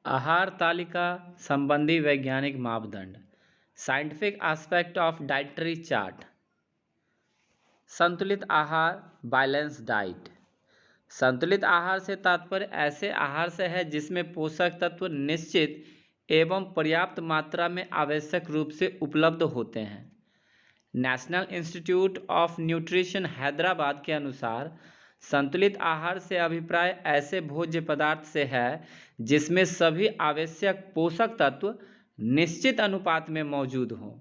आहार तालिका संबंधी वैज्ञानिक मापदंड। Scientific aspect of dietary chart. संतुलित आहार, बैलेंस डाइट। संतुलित आहार से तात्पर्य ऐसे आहार से है जिसमें पोषक तत्व निश्चित एवं पर्याप्त मात्रा में आवश्यक रूप से उपलब्ध होते हैं। National institute of nutrition Hyderabad के अनुसार संतुलित आहार से अभिप्राय ऐसे भोज्य पदार्थ से है जिसमें सभी आवश्यक पोषक तत्व निश्चित अनुपात में मौजूद हों।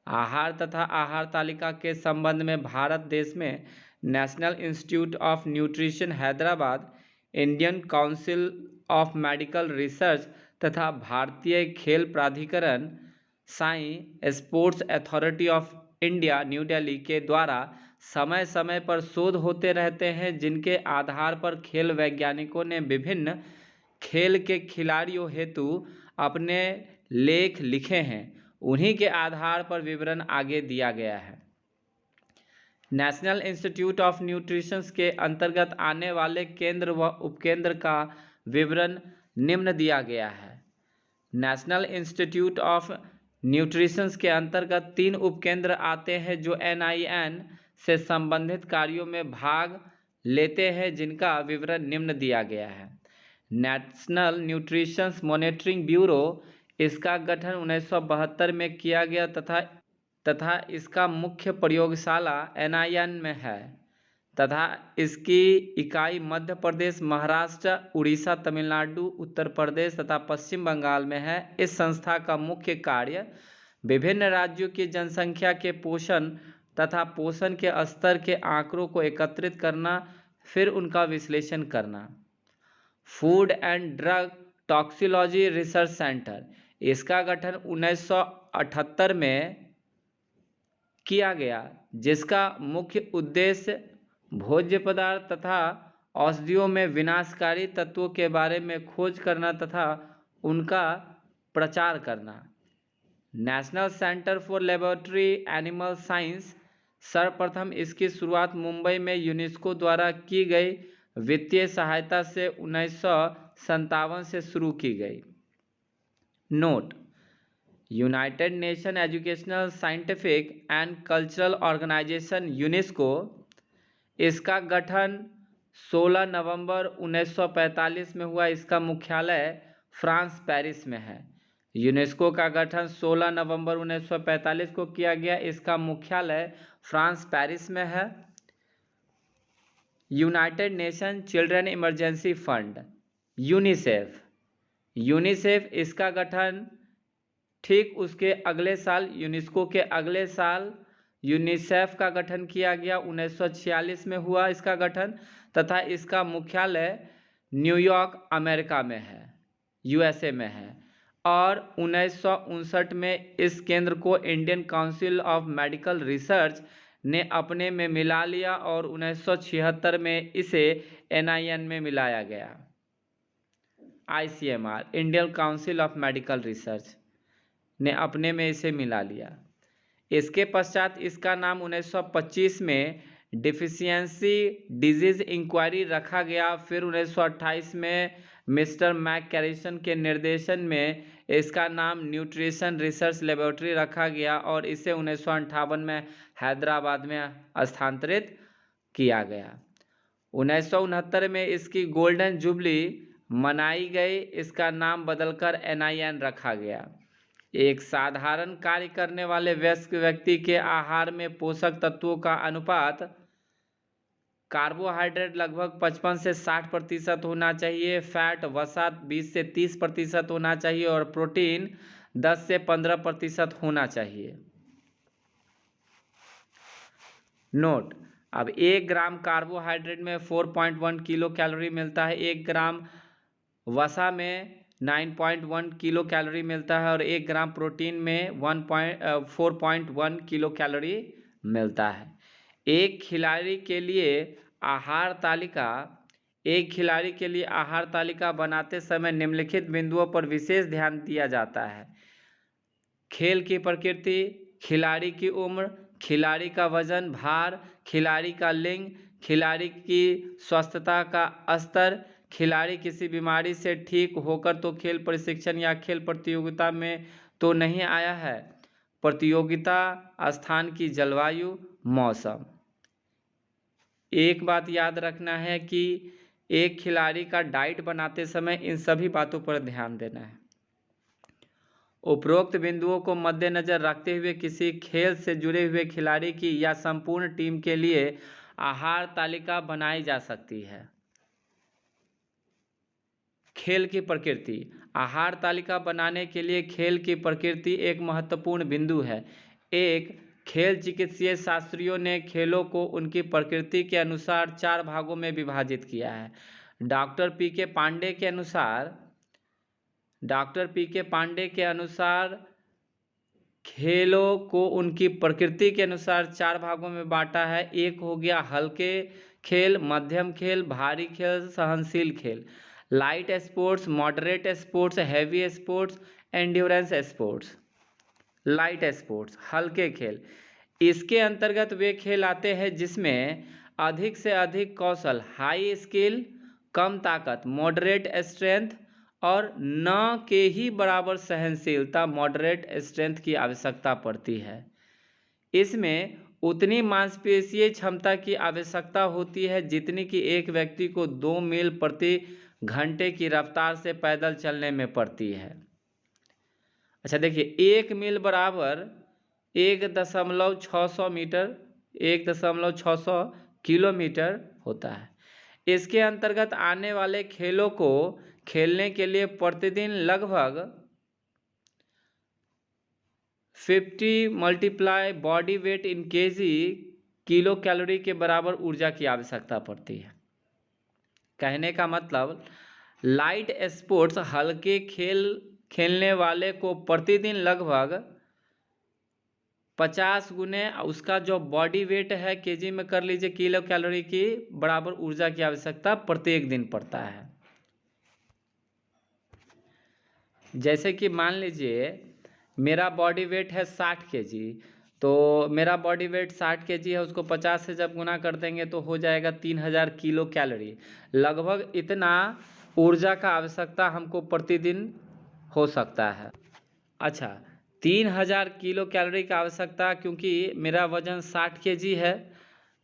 आहार तथा आहार तालिका के संबंध में भारत देश में national institute of nutrition Hyderabad, Indian council of medical research तथा भारतीय खेल प्राधिकरण Sai sports authority of India new Delhi के द्वारा समय समय पर शोध होते रहते हैं, जिनके आधार पर खेल वैज्ञानिकों ने विभिन्न खेल के खिलाड़ियों हेतु अपने लेख लिखे हैं। उन्हीं के आधार पर विवरण आगे दिया गया है। नेशनल इंस्टीट्यूट ऑफ न्यूट्रिशन के अंतर्गत आने वाले केंद्र व उपकेंद्र का विवरण निम्न दिया गया है। नेशनल इंस्टीट्यूट ऑफ न्यूट्रिशन के अंतर्गत 3 उपकेंद्र आते हैं जो NIN से संबंधित कार्यों में भाग लेते हैं, जिनका विवरण निम्न दिया गया है। नेशनल न्यूट्रिशन मॉनिटरिंग ब्यूरो, इसका गठन 1972 में किया गया तथा इसका मुख्य प्रयोगशाला NIN में है तथा इसकी इकाई मध्य प्रदेश, महाराष्ट्र, उड़ीसा, तमिलनाडु, उत्तर प्रदेश तथा पश्चिम बंगाल में है। इस संस्था का मुख्य कार्य विभिन्न राज्यों की जनसंख्या के पोषण तथा पोषण के स्तर के आंकड़ों को एकत्रित करना, फिर उनका विश्लेषण करना। Food and drug toxicology research centre, इसका गठन 1978 में किया गया, जिसका मुख्य उद्देश्य भोज्य पदार्थ तथा औषधियों में विनाशकारी तत्वों के बारे में खोज करना तथा उनका प्रचार करना। National centre for laboratory animal science, सर्वप्रथम इसकी शुरुआत मुंबई में यूनेस्को द्वारा की गई वित्तीय सहायता से 1957 से शुरू की गई। Note: United Nation Educational, Scientific and Cultural Organization UNESCO, इसका गठन 16 नवंबर 1945 में हुआ। इसका मुख्यालय फ्रांस, पेरिस में है। यूनेस्को का गठन 16 नवंबर 1945 को किया गया। इसका मुख्यालय फ्रांस, पेरिस में है। United nation children emergency fund, UNICEF, इसका गठन ठीक उसके अगले साल, यूनेस्को के अगले साल यूनिसेफ का गठन किया गया। 1946 में हुआ इसका गठन तथा इसका मुख्यालय न्यूयॉर्क, अमेरिका में है, USA में है। और 1959 में इस केंद्र को Indian council of medical research ने अपने में मिला लिया और 1976 में इसे NIN में मिलाया गया। ICMR, Indian council of medical research ने अपने में इसे मिला लिया। इसके पश्चात इसका नाम 1925 में डिफिशियंसी डिजीज इंक्वायरी रखा गया। फिर 1928 में मिस्टर मैककैरिसन के निर्देशन में इसका नाम न्यूट्रिशन रिसर्च लेबोरेटरी रखा गया और इसे 1958 में हैदराबाद में स्थानांतरित किया गया। 1969 में इसकी गोल्डन जुबली मनाई गई। इसका नाम बदलकर NIN रखा गया। एक साधारण कार्य करने वाले वयस्क व्यक्ति के आहार में पोषक तत्वों का अनुपात: कार्बोहाइड्रेट लगभग 55 से 60% होना चाहिए, फैट वसा 20 से 30% होना चाहिए और प्रोटीन 10 से 15% होना चाहिए। नोट: अब 1 ग्राम कार्बोहाइड्रेट में 4.1 किलो कैलोरी मिलता है, 1 ग्राम वसा में 9.1 किलो कैलोरी मिलता है और 1 ग्राम प्रोटीन में 4.1 किलो कैलोरी मिलता है। एक खिलाड़ी के लिए आहार तालिका बनाते समय निम्नलिखित बिंदुओं पर विशेष ध्यान दिया जाता है: खेल की प्रकृति, खिलाड़ी की उम्र, खिलाड़ी का वजन, भार, खिलाड़ी का लिंग, खिलाड़ी की स्वस्थता का स्तर, खिलाड़ी किसी बीमारी से ठीक होकर तो खेल प्रशिक्षण या खेल प्रतियोगिता में तो नहीं आया है। प्रतियोगिता स्थान की जलवायु, मौसम। एक बात याद रखना है कि एक खिलाड़ी का डाइट बनाते समय इन सभी बातों पर ध्यान देना है। उपरोक्त बिंदुओं को मद्देनजर रखते हुए किसी खेल से जुड़े हुए खिलाड़ी की या संपूर्ण टीम के लिए आहार तालिका बनाई जा सकती है। खेल की प्रकृति। आहार तालिका बनाने के लिए खेल की प्रकृति एक महत्वपूर्ण बिंदु है। एक खेल चिकित्सीय शास्त्रियों ने खेलों को उनकी प्रकृति के अनुसार 4 भागों में विभाजित किया है। डॉक्टर पी के पांडे के अनुसार खेलों को उनकी प्रकृति के अनुसार 4 भागों में बांटा है। एक हो गया हल्के खेल, मध्यम खेल, भारी खेल, सहनशील खेल। Light sports, moderate sports, heavy sports, endurance sports. Light sports, हल्के खेल। इसके अंतर्गत वे खेल आते हैं जिसमें अधिक से अधिक कौशल, हाई स्किल, कम ताकत, मॉडरेट स्ट्रेंथ, और न के ही बराबर सहनशीलता, मॉडरेट स्ट्रेंथ की आवश्यकता पड़ती है। इसमें उतनी मांसपेशीय क्षमता की आवश्यकता होती है जितनी कि एक व्यक्ति को 2 मील प्रति घंटे की रफ्तार से पैदल चलने में पड़ती है। अच्छा देखिए, 1 मील बराबर 1.600 मीटर, 1.600 किलोमीटर होता है। इसके अंतर्गत आने वाले खेलों को खेलने के लिए प्रतिदिन लगभग 50 मल्टीप्लाई बॉडी वेट इन केजी किलो कैलोरी के बराबर ऊर्जा की आवश्यकता पड़ती है। कहने का मतलब, लाइट स्पोर्ट्स, हल्के खेल खेलने वाले को प्रतिदिन लगभग 50 गुने उसका जो बॉडी वेट है केजी में कर लीजिए, किलो कैलोरी की बराबर ऊर्जा की आवश्यकता प्रत्येक दिन पड़ता है। जैसे कि मान लीजिए मेरा बॉडी वेट है 60 केजी, तो मेरा बॉडी वेट 60 केजी है, उसको 50 से जब गुना कर देंगे तो हो जाएगा 3000 किलो कैलोरी। लगभग इतना ऊर्जा का आवश्यकता हमको प्रतिदिन हो सकता है। अच्छा, 3000 किलो कैलोरी का आवश्यकता, क्योंकि मेरा वजन 60 केजी है,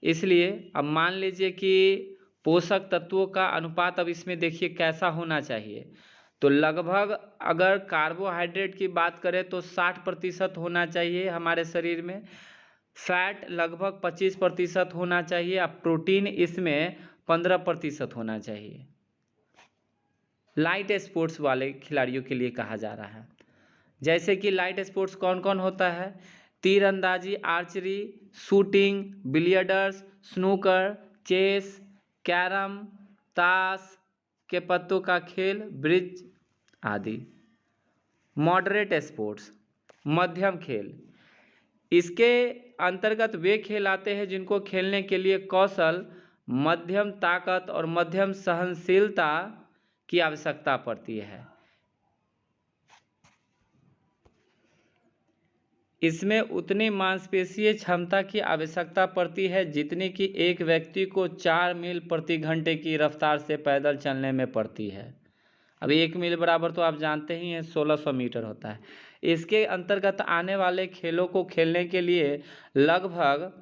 इसलिए अब मान लीजिए कि पोषक तत्वों का अनुपात अब इसमें देखिए कैसा होना चाहिए। तो लगभग अगर कार्बोहाइड्रेट की बात करें तो 60% होना चाहिए हमारे शरीर में, फैट लगभग 25% होना चाहिए, और प्रोटीन इसमें 15% होना चाहिए। लाइट स्पोर्ट्स वाले खिलाड़ियों के लिए कहा जा रहा है। जैसे कि लाइट स्पोर्ट्स कौन कौन होता है? तीरंदाजी, archery, shooting, billiards, snooker, chess, carrom, ताश के पत्तों का खेल, ब्रिज आदि। मॉडरेट स्पोर्ट्स, मध्यम खेल। इसके अंतर्गत वे खेल आते हैं जिनको खेलने के लिए कौशल, मध्यम ताकत और मध्यम सहनशीलता की आवश्यकता पड़ती है। इसमें उतनी मांसपेशीय क्षमता की आवश्यकता पड़ती है जितनी कि एक व्यक्ति को 4 मील प्रति घंटे की रफ्तार से पैदल चलने में पड़ती है। अब 1 मील बराबर तो आप जानते ही हैं 1600 मीटर होता है। इसके अंतर्गत आने वाले खेलों को खेलने के लिए लगभग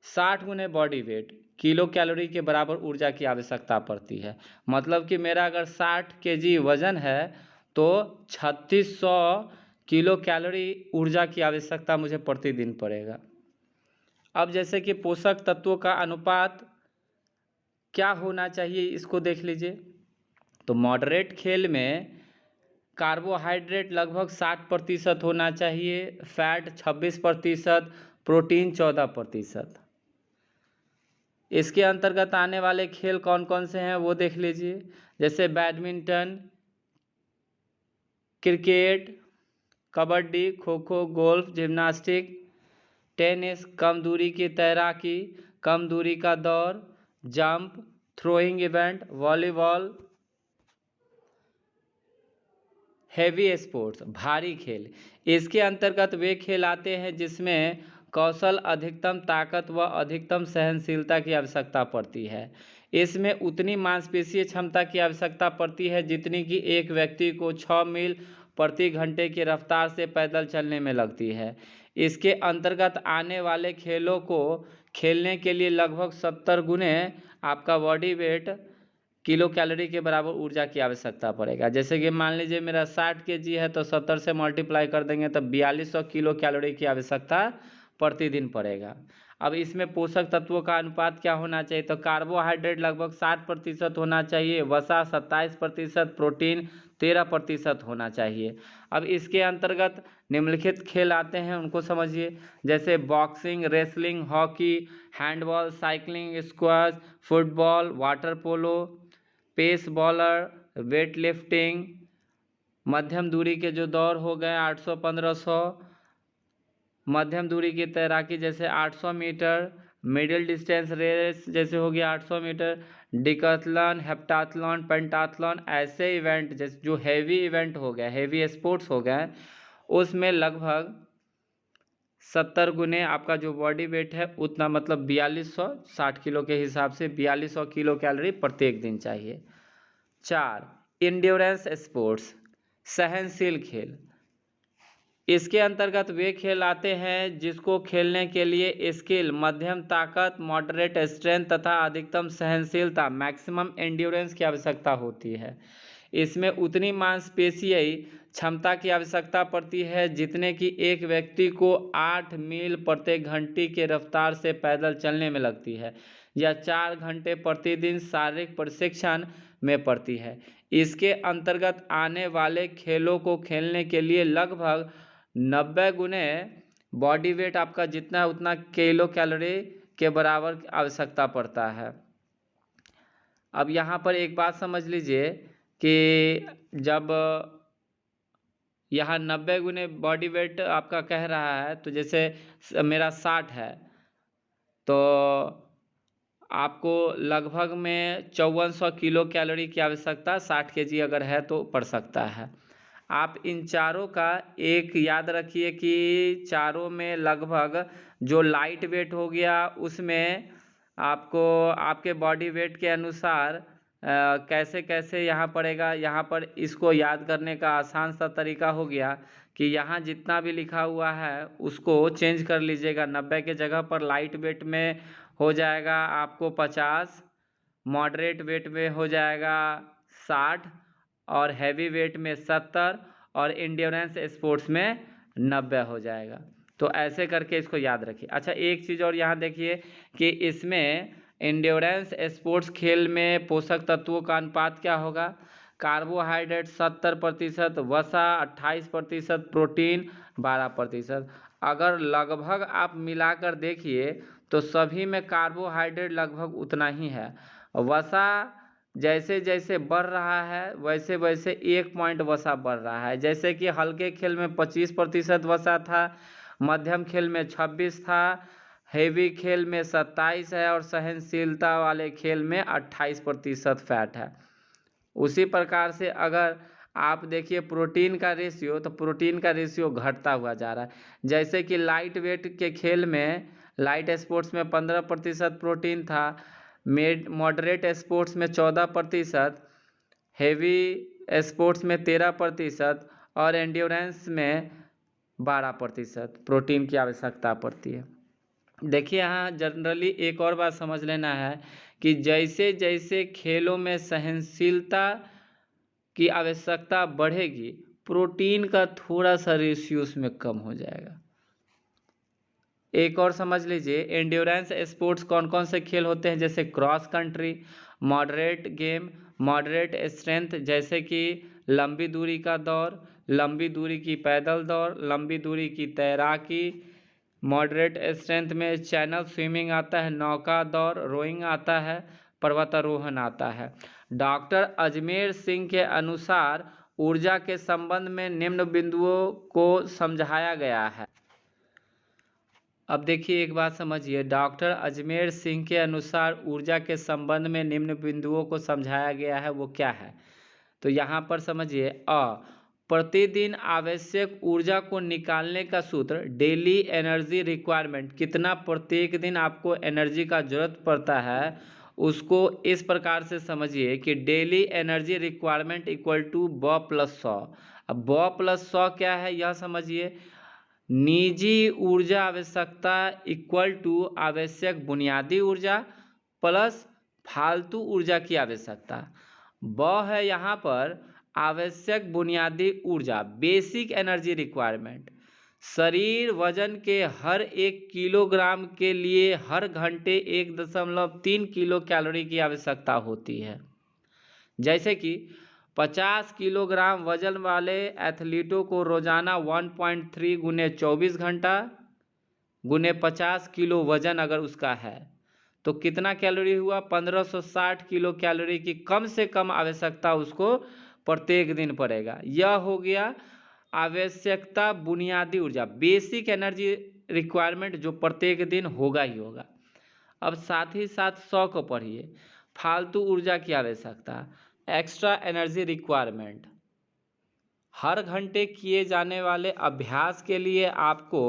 60 गुने बॉडी वेट, किलो कैलोरी के बराबर ऊर्जा की आवश्यकता पड़ती है। मतलब कि मेरा अगर 60 केजी वजन है तो 3600 किलो कैलोरी ऊर्जा की आवश्यकता मुझे प्रतिदिन पड़ेगा। अब जैसे कि पोषक तत्वों का अनुपात क्या होना चाहिए, इसको देख लीजिए। तो मॉडरेट खेल में कार्बोहाइड्रेट लगभग 60% होना चाहिए, फैट 26%, प्रोटीन 14%। इसके अंतर्गत आने वाले खेल कौन कौन से हैं वो देख लीजिए। जैसे badminton, cricket, kabaddi, kho kho, golf, gymnastic, tennis, कम दूरी की तैराकी, कम दूरी का दौड़, jump, throwing event, volleyball. Heavy sports, भारी खेल। इसके अंतर्गत वे खेल आते हैं जिसमें कौशल, अधिकतम ताकत व अधिकतम सहनशीलता की आवश्यकता पड़ती है। इसमें उतनी मांसपेशीय क्षमता की आवश्यकता पड़ती है जितनी कि एक व्यक्ति को 6 मील प्रति घंटे की रफ्तार से पैदल चलने में लगती है। इसके अंतर्गत आने वाले खेलों को खेलने के लिए लगभग 70 गुने आपका बॉडी वेट किलो कैलोरी के बराबर ऊर्जा की आवश्यकता पड़ेगा। जैसे कि मान लीजिए मेरा 60 केजी है तो 70 से मल्टीप्लाई कर देंगे तो 4200 किलो कैलोरी की आवश्यकता प्रतिदिन पड़ेगा। अब इसमें पोषक तत्वों का अनुपात क्या होना चाहिए, तो कार्बोहाइड्रेट लगभग 60% होना चाहिए, वसा 27%, प्रोटीन 13% होना चाहिए। अब इसके अंतर्गत निम्नलिखित खेल आते हैं, उनको समझिए। जैसे boxing, wrestling, hockey, handball, cycling, squash, football, water polo, pace bowler, weight lifting, मध्यम दूरी के जो दौड़ हो गए 800, 1500, मध्यम दूरी की तैराकी जैसे 800 मीटर, मिडिल डिस्टेंस रेस जैसे हो गया 800 मीटर, डिकैथलॉन, हेप्टाथलॉन, पेंटाथलॉन, ऐसे इवेंट जैसे जो हैवी इवेंट हो गए, हैवी स्पोर्ट्स हो गए, उसमें लगभग 70 गुने आपका जो बॉडी वेट है उतना, मतलब 4200, 60 किलो के हिसाब से 4200 किलो कैलोरी प्रत्येक दिन चाहिए। 4. इंड्योरेंस स्पोर्ट्स, सहनशील खेल। इसके अंतर्गत वे खेल आते हैं जिसको खेलने के लिए स्किल, मध्यम ताकत, मॉडरेट स्ट्रेंथ तथा अधिकतम सहनशीलता, मैक्सिमम एंड्योरेंस की आवश्यकता होती है। इसमें उतनी मांसपेशीय क्षमता की आवश्यकता पड़ती है जितने कि एक व्यक्ति को 8 मील प्रति घंटे के रफ्तार से पैदल चलने में लगती है, या 4 घंटे प्रतिदिन शारीरिक प्रशिक्षण में पड़ती है। इसके अंतर्गत आने वाले खेलों को खेलने के लिए लगभग 90 गुने बॉडी वेट आपका जितना है उतना किलो कैलोरी के बराबर आवश्यकता पड़ता है। अब यहाँ पर एक बात समझ लीजिए कि जब यहाँ 90 गुने बॉडी वेट आपका कह रहा है, तो जैसे मेरा 60 है तो आपको लगभग में 5400 किलो कैलोरी की आवश्यकता 60 केजी अगर है तो पड़ सकता है। आप इन चारों का एक याद रखिए कि चारों में लगभग जो लाइट वेट हो गया उसमें आपको आपके बॉडी वेट के अनुसार कैसे कैसे यहाँ पड़ेगा। यहाँ पर इसको याद करने का आसान सा तरीका हो गया कि यहाँ जितना भी लिखा हुआ है उसको चेंज कर लीजिएगा। 90 के जगह पर लाइट वेट में हो जाएगा आपको 50, मॉडरेट वेट में हो जाएगा 60, और हैवी वेट में 70, और इंड्योरेंस स्पोर्ट्स में 90 हो जाएगा। तो ऐसे करके इसको याद रखिए। अच्छा, एक चीज़ और यहाँ देखिए कि इसमें इंड्योरेंस स्पोर्ट्स खेल में पोषक तत्वों का अनुपात क्या होगा। कार्बोहाइड्रेट 70%, वसा 28%, प्रोटीन 12%। अगर लगभग आप मिलाकर देखिए तो सभी में कार्बोहाइड्रेट लगभग उतना ही है। वसा जैसे जैसे बढ़ रहा है वैसे वैसे 1 पॉइंट वसा बढ़ रहा है। जैसे कि हल्के खेल में 25% वसा था, मध्यम खेल में 26 था, हेवी खेल में 27 है, और सहनशीलता वाले खेल में 28% फैट है। उसी प्रकार से अगर आप देखिए प्रोटीन का रेशियो, तो प्रोटीन का रेशियो घटता हुआ जा रहा है। जैसे कि लाइट वेट के खेल में, लाइट स्पोर्ट्स में 15% प्रोटीन था, मॉडरेट स्पोर्ट्स में 14%, हेवी स्पोर्ट्स में 13%, और एंड्योरेंस में 12% प्रोटीन की आवश्यकता पड़ती है। देखिए यहाँ जनरली एक और बात समझ लेना है कि जैसे जैसे खेलों में सहनशीलता की आवश्यकता बढ़ेगी, प्रोटीन का थोड़ा सा रेशियो उसमें कम हो जाएगा। एक और समझ लीजिए, एंड्योरेंस स्पोर्ट्स कौन कौन से खेल होते हैं, जैसे cross country, moderate game, moderate strength जैसे कि लंबी दूरी का दौड़, लंबी दूरी की पैदल दौड़, लंबी दूरी की तैराकी। मॉडरेट स्ट्रेंथ में चैनल स्विमिंग आता है, नौका दौड़, रोइंग आता है, पर्वतारोहण आता है। डॉक्टर अजमेर सिंह के अनुसार ऊर्जा के संबंध में निम्न बिंदुओं को समझाया गया है। अब देखिए एक बात समझिए, डॉक्टर अजमेर सिंह के अनुसार ऊर्जा के संबंध में निम्न बिंदुओं को समझाया गया है, वो क्या है। तो यहाँ पर समझिए, प्रतिदिन आवश्यक ऊर्जा को निकालने का सूत्र, डेली एनर्जी रिक्वायरमेंट, कितना प्रत्येक दिन आपको एनर्जी का जरूरत पड़ता है, उसको इस प्रकार से समझिए कि daily energy requirement equal to ब प्लस 100। अब ब प्लस 100 क्या है यह समझिए। निजी ऊर्जा आवश्यकता इक्वल टू आवश्यक बुनियादी ऊर्जा प्लस फालतू ऊर्जा की आवश्यकता। ब है यहाँ पर आवश्यक बुनियादी ऊर्जा, बेसिक एनर्जी रिक्वायरमेंट। शरीर वजन के हर 1 किलोग्राम के लिए हर घंटे 1.3 किलो कैलोरी की आवश्यकता होती है। जैसे कि 50 किलोग्राम वजन वाले एथलीटों को रोजाना 1.3 गुने 24 घंटा गुने 50 किलो वजन अगर उसका है तो कितना कैलोरी हुआ, 1560 किलो कैलोरी की कम से कम आवश्यकता उसको प्रत्येक दिन पड़ेगा। यह हो गया आवश्यकता बुनियादी ऊर्जा, बेसिक एनर्जी रिक्वायरमेंट, जो प्रत्येक दिन होगा ही होगा। अब साथ ही साथ 100 को पढ़िए, फालतू ऊर्जा की आवश्यकता, एक्स्ट्रा एनर्जी रिक्वायरमेंट। हर घंटे किए जाने वाले अभ्यास के लिए आपको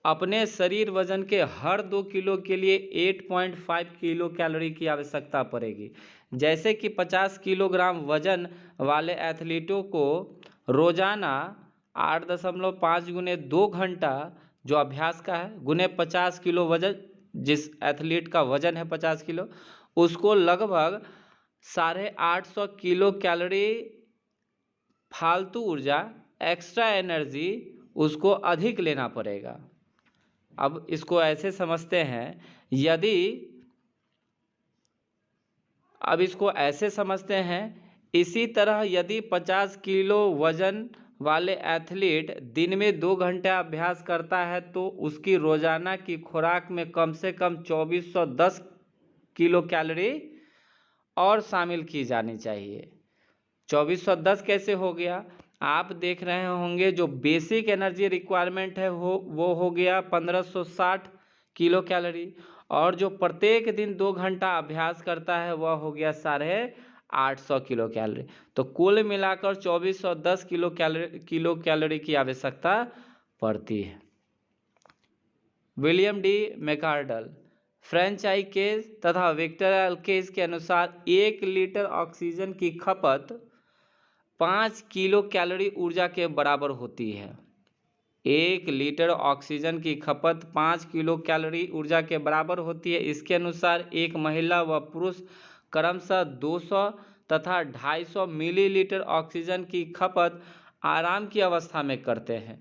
अपने शरीर वजन के हर 2 किलो के लिए 8.5 किलो कैलोरी की आवश्यकता पड़ेगी। जैसे कि 50 किलोग्राम वजन वाले एथलीटों को रोजाना 8.5 गुने 2 घंटा जो अभ्यास का है गुने 50 किलो वजन, जिस एथलीट का वजन है 50 किलो, उसको लगभग 850 किलो कैलोरी फालतू ऊर्जा, एक्स्ट्रा एनर्जी उसको अधिक लेना पड़ेगा। अब इसको ऐसे समझते हैं, यदि अब इसको ऐसे समझते हैं, इसी तरह यदि 50 किलो वजन वाले एथलीट दिन में 2 घंटा अभ्यास करता है तो उसकी रोजाना की खुराक में कम से कम 2410 किलो कैलोरी और शामिल की जानी चाहिए। 2410 कैसे हो गया, आप देख रहे होंगे जो बेसिक एनर्जी रिक्वायरमेंट है वो हो गया 1560 किलो कैलोरी, और जो प्रत्येक दिन 2 घंटा अभ्यास करता है वह हो गया 850 किलो कैलोरी। तो कुल मिलाकर 2410 किलो कैलोरी की आवश्यकता पड़ती है। विलियम डी मैकआर्डल, फ्रेंच आइकेज तथा विक्टर एल्केज के अनुसार 1 लीटर ऑक्सीजन की खपत 5 किलो कैलोरी ऊर्जा के बराबर होती है। 1 लीटर ऑक्सीजन की खपत 5 किलो कैलोरी ऊर्जा के बराबर होती है। इसके अनुसार एक महिला व पुरुष क्रमशः 200 तथा 250 मिलीलीटर ऑक्सीजन की खपत आराम की अवस्था में करते हैं।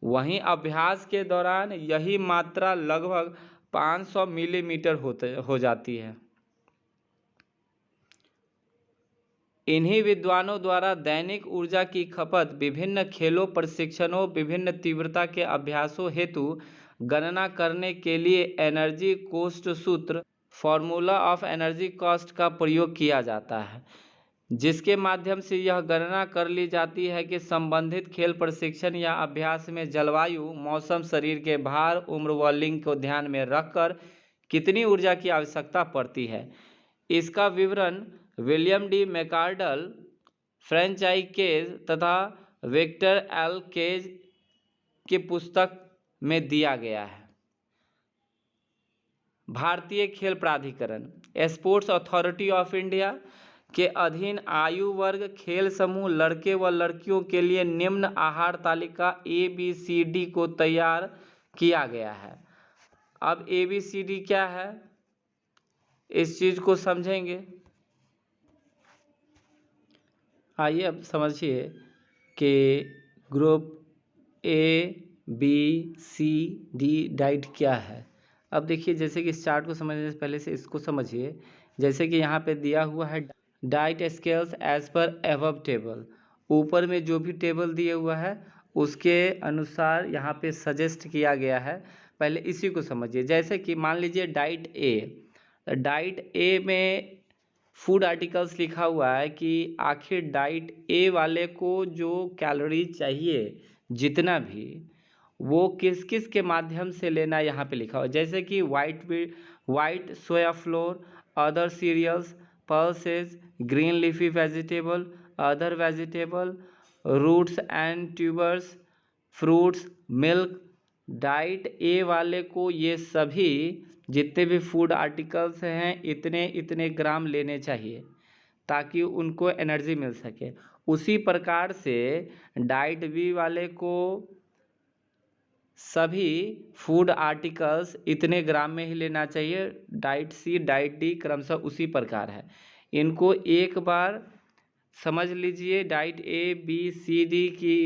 वहीं अभ्यास के दौरान यही मात्रा लगभग 500 मिलीमीटर हो जाती है। इन्हीं विद्वानों द्वारा दैनिक ऊर्जा की खपत विभिन्न खेलों, प्रशिक्षणों, विभिन्न तीव्रता के अभ्यासों हेतु गणना करने के लिए एनर्जी कॉस्ट सूत्र, फॉर्मूला ऑफ एनर्जी कॉस्ट का प्रयोग किया जाता है, जिसके माध्यम से यह गणना कर ली जाती है कि संबंधित खेल, प्रशिक्षण या अभ्यास में जलवायु, मौसम, शरीर के भार, उम्र व लिंग को ध्यान में रखकर कितनी ऊर्जा की आवश्यकता पड़ती है। इसका विवरण विलियम डी मैकआर्डल, फ्रेंच आइकेज तथा विक्टर एल्केज की पुस्तक में दिया गया है। भारतीय खेल प्राधिकरण, स्पोर्ट्स अथॉरिटी ऑफ इंडिया के अधीन आयु वर्ग, खेल समूह, लड़के व लड़कियों के लिए निम्न आहार तालिका ABCD को तैयार किया गया है। अब ABCD क्या है, इस चीज को समझेंगे। आइए अब समझिए कि ग्रुप ABCD डाइट क्या है। अब देखिए, जैसे कि इस चार्ट को समझने से पहले से इसको समझिए। जैसे कि यहाँ पे दिया हुआ है diet scales as per above table, ऊपर में जो भी टेबल दिया हुआ है उसके अनुसार यहाँ पे सजेस्ट किया गया है। पहले इसी को समझिए। जैसे कि मान लीजिए डाइट ए में फूड आर्टिकल्स लिखा हुआ है कि आखिर डाइट ए वाले को जो कैलोरी चाहिए जितना भी, वो किस किस के माध्यम से लेना यहाँ पे लिखा हुआ है। जैसे कि white soya flour, other cereals, pulses, green leafy vegetable, other vegetable, roots and tubers, fruits, milk. Diet A वाले को ये सभी जितने भी फूड आर्टिकल्स हैं इतने इतने ग्राम लेने चाहिए ताकि उनको एनर्जी मिल सके। उसी प्रकार से डाइट बी वाले को सभी फूड आर्टिकल्स इतने ग्राम में ही लेना चाहिए। डाइट सी, डाइट डी क्रमशः उसी प्रकार है। इनको एक बार समझ लीजिए। Diet A B C D की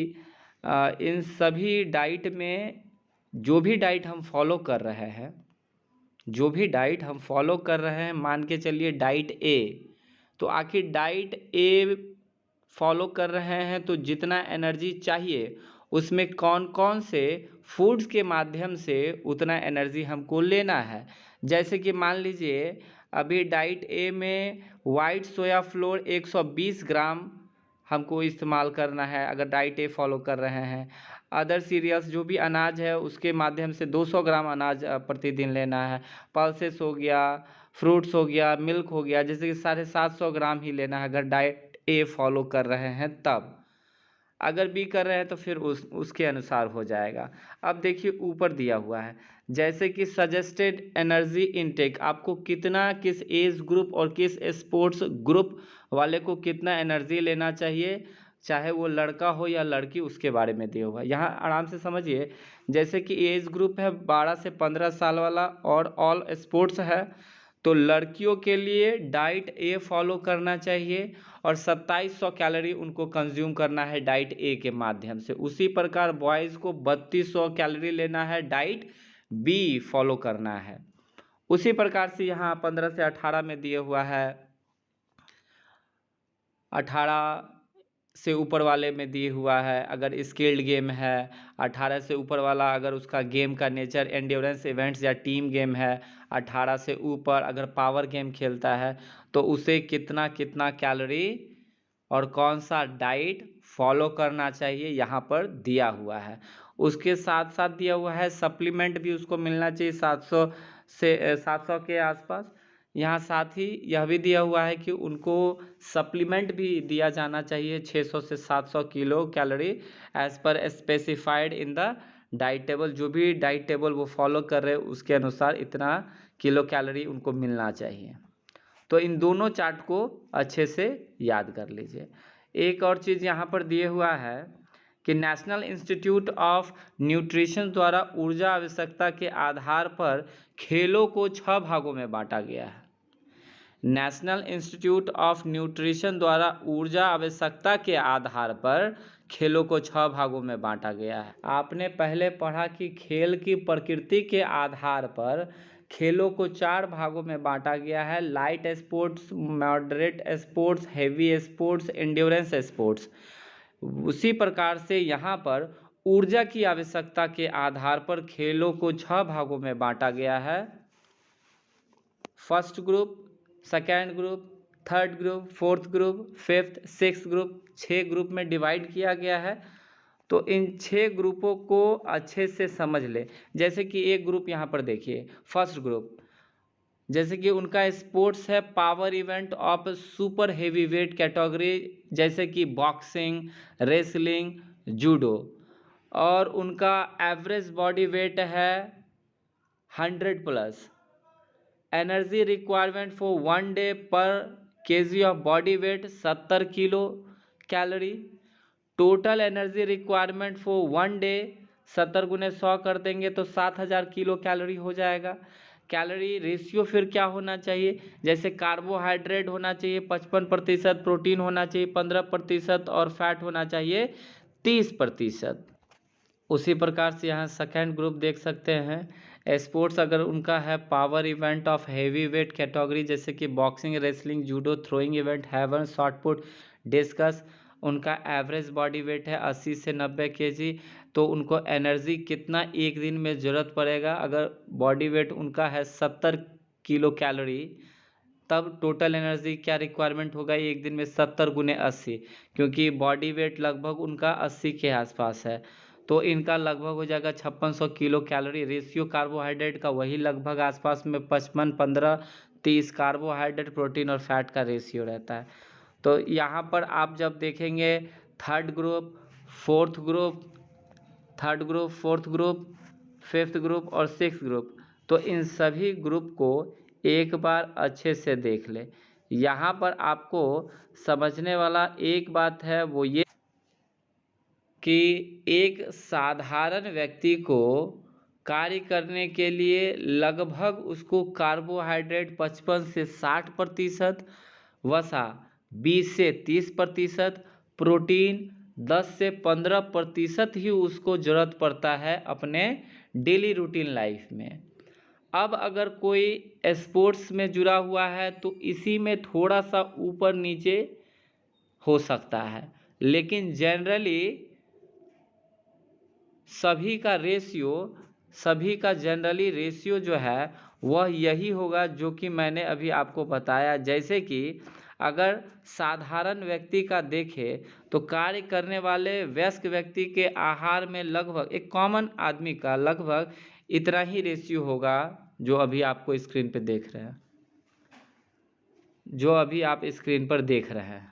इन सभी डाइट में जो भी डाइट हम फॉलो कर रहे हैं, जो भी डाइट हम फॉलो कर रहे हैं, मान के चलिए डाइट ए, तो आखिर डाइट ए फॉलो कर रहे हैं तो जितना एनर्जी चाहिए उसमें कौन कौन से फूड्स के माध्यम से उतना एनर्जी हमको लेना है। जैसे कि मान लीजिए अभी डाइट ए में वाइट सोया फ्लोर 120 ग्राम हमको इस्तेमाल करना है अगर डाइट ए फॉलो कर रहे हैं। अदर सीरियल्स जो भी अनाज है उसके माध्यम से 200 ग्राम अनाज प्रतिदिन लेना है। पल्सेस हो गया, फ्रूट्स हो गया, मिल्क हो गया, जैसे कि 750 ग्राम ही लेना है अगर डाइट ए फॉलो कर रहे हैं तब। अगर बी कर रहे हैं तो फिर उसके अनुसार हो जाएगा। अब देखिए ऊपर दिया हुआ है जैसे कि सजेस्टेड एनर्जी इनटेक, आपको कितना किस एज ग्रुप और किस स्पोर्ट्स ग्रुप वाले को कितना एनर्जी लेना चाहिए, चाहे वो लड़का हो या लड़की, उसके बारे में दिया हुआ है। यहाँ आराम से समझिए। जैसे कि एज ग्रुप है 12 से 15 साल वाला और ऑल स्पोर्ट्स है, तो लड़कियों के लिए डाइट ए फॉलो करना चाहिए और 2700 कैलोरी उनको कंज्यूम करना है डाइट ए के माध्यम से। उसी प्रकार बॉयज़ को 3200 कैलोरी लेना है, डाइट बी फॉलो करना है। उसी प्रकार से यहाँ 15 से 18 में दिए हुआ है, 18 से ऊपर वाले में दिए हुआ है अगर स्किल्ड गेम है। 18 से ऊपर वाला अगर उसका गेम का नेचर एंड्योरेंस इवेंट्स या टीम गेम है। 18 से ऊपर अगर पावर गेम खेलता है तो उसे कितना कितना कैलोरी और कौन सा डाइट फॉलो करना चाहिए यहाँ पर दिया हुआ है। उसके साथ साथ दिया हुआ है सप्लीमेंट भी उसको मिलना चाहिए 700 के आसपास। यहाँ साथ ही यह भी दिया हुआ है कि उनको सप्लीमेंट भी दिया जाना चाहिए 600 से 700 kilo calorie as per specified in the diet table. जो भी डाइट टेबल वो फॉलो कर रहे हैं उसके अनुसार इतना किलो कैलोरी उनको मिलना चाहिए। तो इन दोनों चार्ट को अच्छे से याद कर लीजिए। एक और चीज़ यहाँ पर दिए हुआ है कि नेशनल इंस्टीट्यूट ऑफ न्यूट्रिशन द्वारा ऊर्जा आवश्यकता के आधार पर खेलों को 6 भागों में बांटा गया है। नेशनल इंस्टीट्यूट ऑफ न्यूट्रिशन द्वारा ऊर्जा आवश्यकता के आधार पर खेलों को 6 भागों में बांटा गया है। आपने पहले पढ़ा कि खेल की प्रकृति के आधार पर खेलों को 4 भागों में बांटा गया है, light sports, moderate sports, heavy sports, endurance sports. उसी प्रकार से यहाँ पर ऊर्जा की आवश्यकता के आधार पर खेलों को 6 भागों में बांटा गया है। First group, second group, third group, fourth group, fifth, sixth group, 6 group में डिवाइड किया गया है। तो इन 6 ग्रुपों को अच्छे से समझ ले। जैसे कि एक ग्रुप यहाँ पर देखिए, फर्स्ट ग्रुप, जैसे कि उनका स्पोर्ट्स है power event of super heavy weight category, जैसे कि बॉक्सिंग, रेसलिंग, जूडो, और उनका एवरेज बॉडी वेट है 100+। एनर्जी रिक्वायरमेंट फॉर 1 डे पर KG of body weight 70 kilo calorie. Total energy requirement for 1 day 70 × 100 कर देंगे तो 7000 किलो कैलोरी हो जाएगा। कैलोरी रेशियो फिर क्या होना चाहिए, जैसे कार्बोहाइड्रेट होना चाहिए 55%, प्रोटीन होना चाहिए 15% और फैट होना चाहिए 30%। उसी प्रकार से यहाँ सेकेंड ग्रुप देख सकते हैं। स्पोर्ट्स अगर उनका है power event of heavy weight category, जैसे कि boxing, wrestling, judo, throwing event, हैवन, शॉट पुट, डिस्कस, उनका एवरेज बॉडी वेट है 80 से 90 केजी। तो उनको एनर्जी कितना एक दिन में ज़रूरत पड़ेगा, अगर बॉडी वेट उनका है 70 किलो कैलोरी, तब टोटल एनर्जी क्या रिक्वायरमेंट होगा एक दिन में 70 × 80, क्योंकि बॉडी वेट लगभग उनका 80 के आसपास है। तो इनका लगभग हो जाएगा 5600 किलो कैलोरी। रेशियो कार्बोहाइड्रेट का वही लगभग आसपास में 55-15-30 कार्बोहाइड्रेट, प्रोटीन और फैट का रेशियो रहता है। तो यहाँ पर आप जब देखेंगे third group, fourth group, third group, fourth group, fifth group और सिक्स्थ ग्रुप। तो इन सभी ग्रुप को एक बार अच्छे से देख ले। यहाँ पर आपको समझने वाला एक बात है, वो ये कि एक साधारण व्यक्ति को कार्य करने के लिए लगभग उसको कार्बोहाइड्रेट 55 से 60%, वसा 20 से 30%, प्रोटीन 10 से 15% ही उसको ज़रूरत पड़ता है अपने डेली रूटीन लाइफ में। अब अगर कोई स्पोर्ट्स में जुड़ा हुआ है तो इसी में थोड़ा सा ऊपर नीचे हो सकता है, लेकिन जनरली सभी का जनरली रेशियो जो है वह यही होगा जो कि मैंने अभी आपको बताया। जैसे कि अगर साधारण व्यक्ति का देखें तो कार्य करने वाले वयस्क व्यक्ति के आहार में लगभग एक कॉमन आदमी का लगभग इतना ही रेशियो होगा जो अभी आपको स्क्रीन पे देख रहे हैं, जो अभी आप स्क्रीन पर देख रहे हैं।